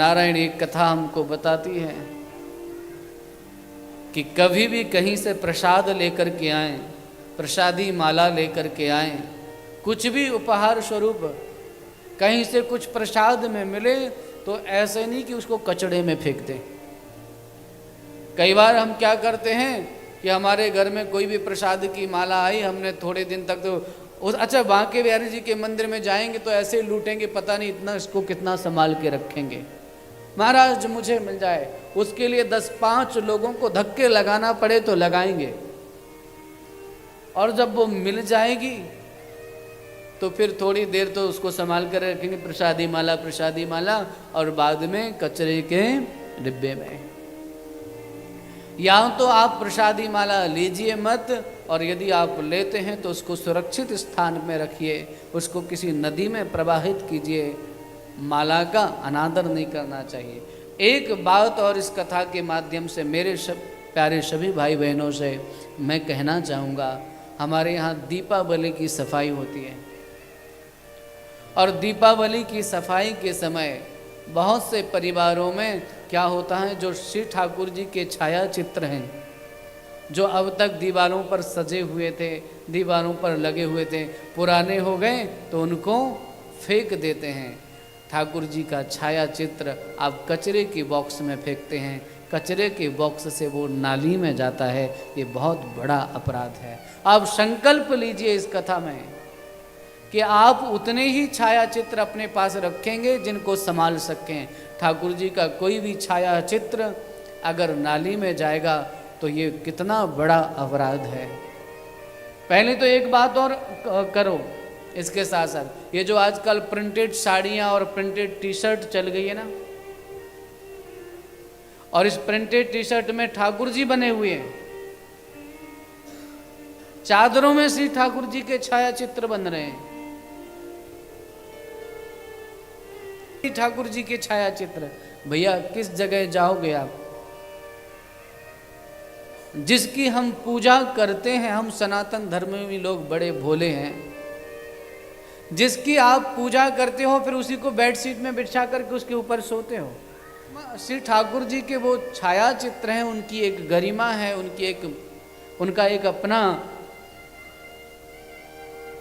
नारायण एक कथा हमको बताती है कि कभी भी कहीं से प्रसाद लेकर के आए, प्रसादी माला लेकर के आए, कुछ भी उपहार स्वरूप कहीं से कुछ प्रसाद में मिले तो ऐसे नहीं कि उसको कचड़े में फेंक दें। कई बार हम क्या करते हैं कि हमारे घर में कोई भी प्रसाद की माला आई, हमने थोड़े दिन तक तो अच्छा बांके बिहारी जी के मंदिर में जाएंगे तो ऐसे लूटेंगे, पता नहीं इतना इसको कितना संभाल के रखेंगे। महाराज मुझे मिल जाए, उसके लिए 10-5 लोगों को धक्के लगाना पड़े तो लगाएंगे, और जब वो मिल जाएगी तो फिर थोड़ी देर तो उसको संभाल कर रखेंगे, प्रसादी माला, और बाद में कचरे के डिब्बे में। या तो आप प्रसादी माला लीजिए मत, और यदि आप लेते हैं तो उसको सुरक्षित स्थान में रखिए, उसको किसी नदी में प्रवाहित कीजिए। माला का अनादर नहीं करना चाहिए। एक बात और इस कथा के माध्यम से मेरे प्यारे सभी भाई बहनों से मैं कहना चाहूँगा, हमारे यहाँ दीपावली की सफाई होती है, और दीपावली की सफाई के समय बहुत से परिवारों में क्या होता है, जो श्री ठाकुर जी के छाया चित्र हैं, जो अब तक दीवारों पर सजे हुए थे, दीवारों पर लगे हुए थे, पुराने हो गए तो उनको फेंक देते हैं। ठाकुर जी का छाया चित्र आप कचरे की बॉक्स में फेंकते हैं, कचरे के बॉक्स से वो नाली में जाता है, ये बहुत बड़ा अपराध है। आप संकल्प लीजिए इस कथा में कि आप उतने ही छाया चित्र अपने पास रखेंगे जिनको संभाल सकें। ठाकुर जी का कोई भी छाया चित्र अगर नाली में जाएगा तो ये कितना बड़ा अपराध है। पहले तो एक बात और करो इसके साथ साथ, ये जो आजकल प्रिंटेड साड़ियाँ और प्रिंटेड टी शर्ट चल गई है ना, और इस प्रिंटेड टी शर्ट में ठाकुर जी बने हुए हैं, चादरों में श्री ठाकुर जी के छाया चित्र बन रहे हैं, ठाकुर जी के छाया चित्र। भैया किस जगह जाओगे आप? जिसकी हम पूजा करते हैं, हम सनातन धर्म में लोग बड़े भोले हैं, जिसकी आप पूजा करते हो फिर उसी को बेडशीट में बिछा करके उसके ऊपर सोते हो। श्री ठाकुर जी के वो छाया चित्र हैं, उनकी एक गरिमा है, उनका एक अपना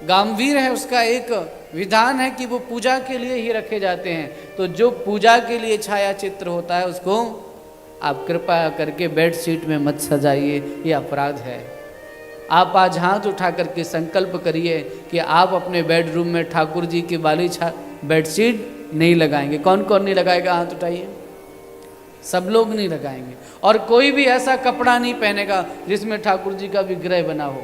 गांभीर है, उसका एक विधान है कि वो पूजा के लिए ही रखे जाते हैं। तो जो पूजा के लिए छाया चित्र होता है उसको आप कृपया करके बेडशीट में मत सजाइए, ये अपराध है। आप आज हाथ उठा करके संकल्प करिए कि आप अपने बेडरूम में ठाकुर जी की वाली बेडशीट नहीं लगाएंगे। कौन कौन नहीं लगाएगा? हाथ उठाइए। सब लोग नहीं लगाएंगे। और कोई भी ऐसा कपड़ा नहीं पहनेगा जिसमें ठाकुर जी का विग्रह बना हो।